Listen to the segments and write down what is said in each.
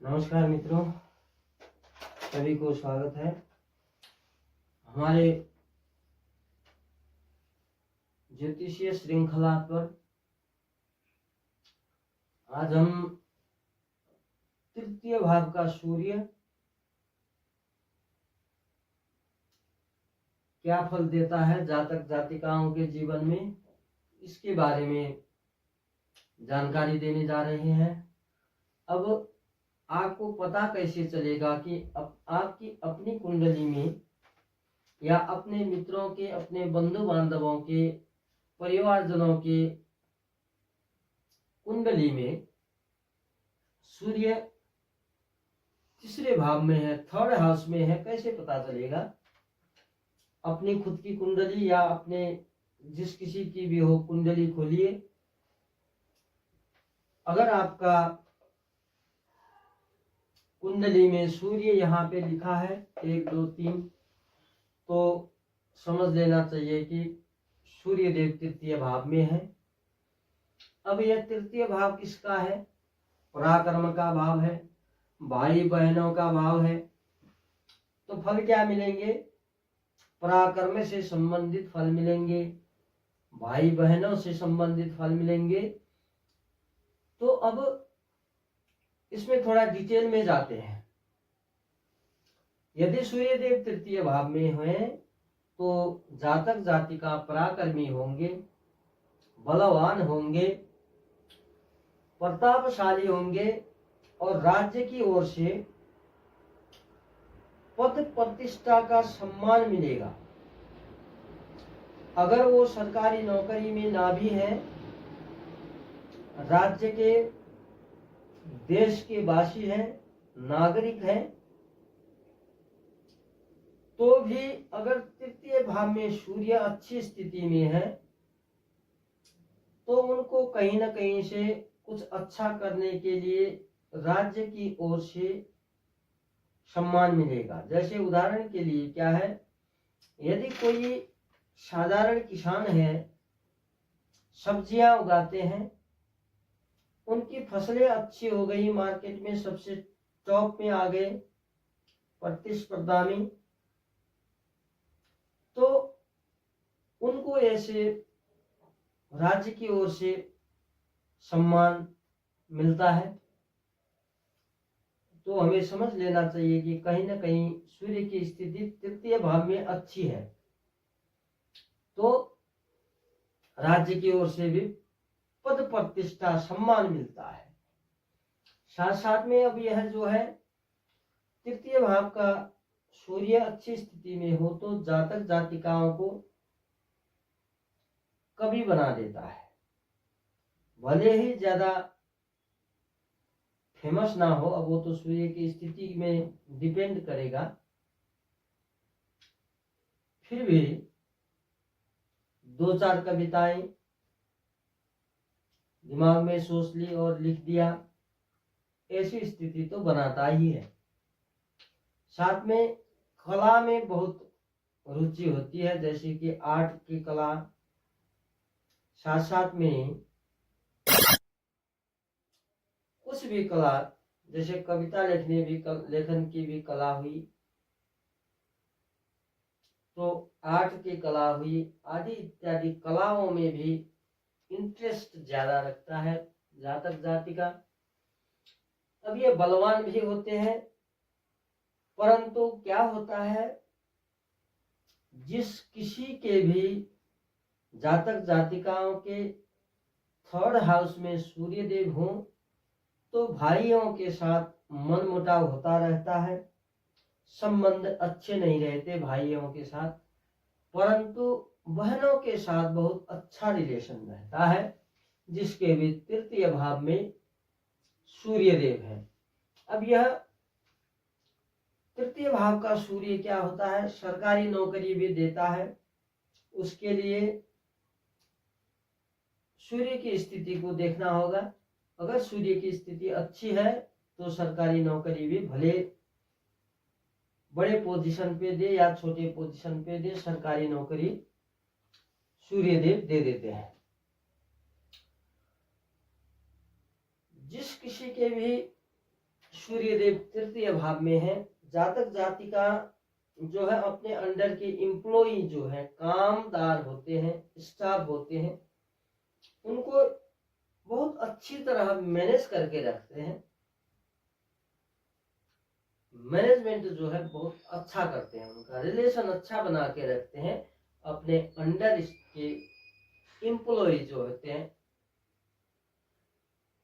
नमस्कार मित्रों, सभी को स्वागत है हमारे ज्योतिषीय श्रृंखला पर। आज हम तृतीय भाव का सूर्य क्या फल देता है जातक जातिकाओं के जीवन में, इसके बारे में जानकारी देने जा रहे हैं। अब आपको पता कैसे चलेगा कि आपकी अपनी कुंडली में या अपने मित्रों के, अपने बंधु बांधवों के, परिवारजनों के कुंडली में सूर्य तीसरे भाव में है, थर्ड हाउस में है, कैसे पता चलेगा? अपनी खुद की कुंडली या अपने जिस किसी की भी हो कुंडली खोलिए। अगर आपका कुंडली में सूर्य यहाँ पे लिखा है 1 2 3, तो समझ लेना चाहिए कि सूर्य देव तृतीय भाव में है। अब यह तृतीय भाव किसका है? पराक्रम का भाव है, भाई बहनों का भाव है। तो फल क्या मिलेंगे? पराक्रम से संबंधित फल मिलेंगे, भाई बहनों से संबंधित फल मिलेंगे। तो अब इसमें थोड़ा डिटेल में जाते हैं। यदि सूर्य देव तृतीय भाव में हैं तो जातक जातिका पराक्रमी होंगे, बलवान होंगे, प्रतापशाली होंगे और राज्य की ओर से पद प्रतिष्ठा का सम्मान मिलेगा। अगर वो सरकारी नौकरी में ना भी है, राज्य के, देश के वासी हैं, नागरिक हैं, तो भी अगर तृतीय भाव में सूर्य अच्छी स्थिति में है तो उनको कहीं ना कहीं से कुछ अच्छा करने के लिए राज्य की ओर से सम्मान मिलेगा। जैसे उदाहरण के लिए क्या है, यदि कोई साधारण किसान है, सब्जियां उगाते हैं, उनकी फसलें अच्छी हो गई, मार्केट में सबसे टॉप में आ गए, प्रतिस्पर्धा में, तो उनको ऐसे राज्य की ओर से सम्मान मिलता है। तो हमें समझ लेना चाहिए कि कहीं ना कहीं सूर्य की स्थिति तृतीय भाव में अच्छी है तो राज्य की ओर से भी पद प्रतिष्ठा सम्मान मिलता है। साथ साथ में अब यह जो है तृतीय भाव का सूर्य अच्छी स्थिति में हो तो जातक जातिकाओं को कवि बना देता है। भले ही ज्यादा फेमस ना हो, अब वो तो सूर्य की स्थिति में डिपेंड करेगा, फिर भी 2 4 कविताएं दिमाग में सोच ली और लिख दिया, ऐसी स्थिति तो बनाता ही है। साथ में कला में बहुत रुचि होती है, जैसे कि आर्ट की कला, साथ साथ में कुछ भी कला, जैसे कविता लेखन की भी कला हुई, तो आर्ट की कला हुई, आदि इत्यादि कलाओं में भी इंटरेस्ट ज्यादा रखता है जातक जातिका। अब ये बलवान भी होते हैं, परंतु क्या होता है, जिस किसी के भी जातक जातिकाओं के थर्ड हाउस में सूर्य देव हो तो भाइयों के साथ मनमुटाव होता रहता है, संबंध अच्छे नहीं रहते भाइयों के साथ, परंतु बहनों के साथ बहुत अच्छा रिलेशन रहता है, जिसके भी तृतीय भाव में सूर्य देव है। अब यह तृतीय भाव का सूर्य क्या होता है, सरकारी नौकरी भी देता है। उसके लिए सूर्य की स्थिति को देखना होगा। अगर सूर्य की स्थिति अच्छी है तो सरकारी नौकरी भी भले बड़े पोजीशन पे दे या छोटे पोजीशन पे दे, सरकारी नौकरी सूर्य देव दे देते हैं। जिस किसी के भी सूर्य देव तृतीय भाव में है, जातक जातिका जो है अपने अंडर के एम्प्लॉई जो है, कामदार होते हैं, स्टाफ होते हैं, उनको बहुत अच्छी तरह मैनेज करके रखते हैं। मैनेजमेंट जो है बहुत अच्छा करते हैं, उनका रिलेशन अच्छा बना के रखते हैं अपने अंडर के एम्प्लॉय जो होते हैं,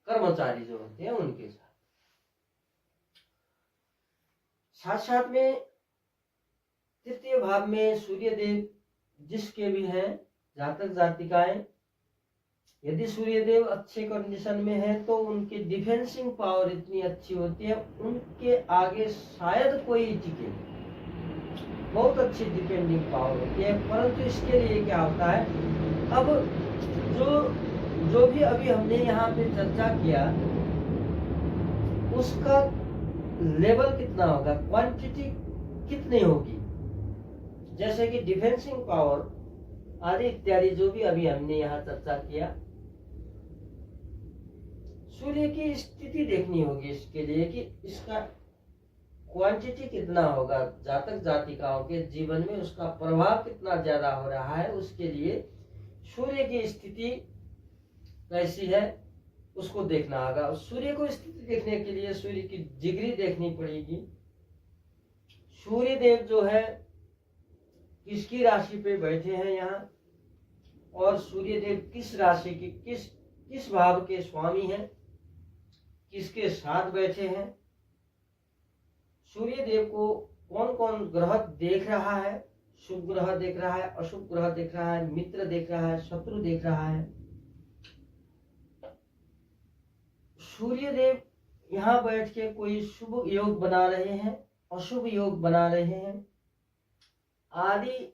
कर्मचारी जो होते हैं उनके साथ। साथ साथ में तृतीय भाव में सूर्य देव जिसके भी हैं जातक जातिकाएं, यदि सूर्य देव अच्छे कंडीशन में है तो उनकी डिफेंसिंग पावर इतनी अच्छी होती है, उनके आगे शायद कोई टिके, बहुत अच्छी डिफेंडिंग पावर होती है। परंतु इसके लिए क्या होता है, अब जो भी अभी हमने यहाँ पे चर्चा किया उसका लेवल कितना होगा, क्वांटिटी कितनी होगी, जैसे कि डिफेंसिंग पावर आदि इत्यादि जो भी अभी हमने यहाँ चर्चा किया। सूर्य की स्थिति देखनी होगी इसके लिए कि इसका क्वांटिटी कितना होगा, जातक जातिकाओं के जीवन में उसका प्रभाव कितना ज्यादा हो रहा है, उसके लिए सूर्य की स्थिति कैसी है उसको देखना होगा। सूर्य को स्थिति देखने के लिए सूर्य की डिग्री देखनी पड़ेगी। सूर्य देव जो है किसकी राशि पे बैठे हैं यहाँ, और सूर्य देव किस राशि की किस भाव के स्वामी हैं, किसके साथ बैठे हैं, सूर्य देव को कौन कौन ग्रह देख रहा है, शुभ ग्रह देख रहा है, अशुभ ग्रह देख रहा है, मित्र देख रहा है, शत्रु देख रहा है। सूर्य देव यहाँ बैठ के कोई शुभ योग बना रहे हैं, अशुभ योग बना रहे हैं आदि,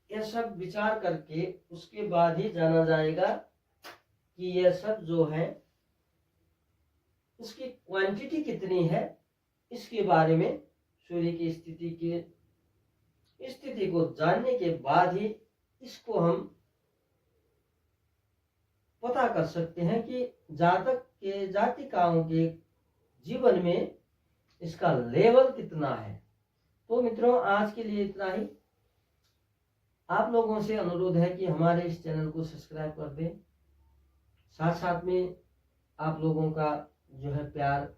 यह सब विचार करके उसके बाद ही जाना जाएगा कि यह सब जो है उसकी क्वांटिटी कितनी है। इसके बारे में सूर्य की स्थिति को जानने के बाद ही इसको हम पता कर सकते हैं कि जातक के जातिकाओं के जीवन में इसका लेवल कितना है। तो मित्रों आज के लिए इतना ही। आप लोगों से अनुरोध है कि हमारे इस चैनल को सब्सक्राइब कर दें, साथ साथ में आप लोगों का जो है प्यार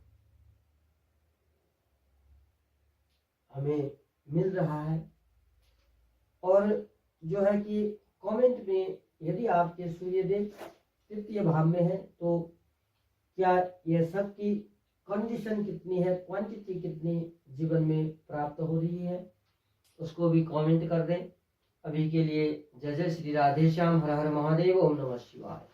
हमें मिल रहा है, और जो है कि कमेंट में यदि आपके सूर्य देव तृतीय भाव में है तो क्या यह सब की कंडीशन कितनी है, क्वांटिटी कितनी जीवन में प्राप्त हो रही है, उसको भी कमेंट कर दें। अभी के लिए जय जय श्री राधे श्याम, हर हर महादेव, ओम नमः शिवाय।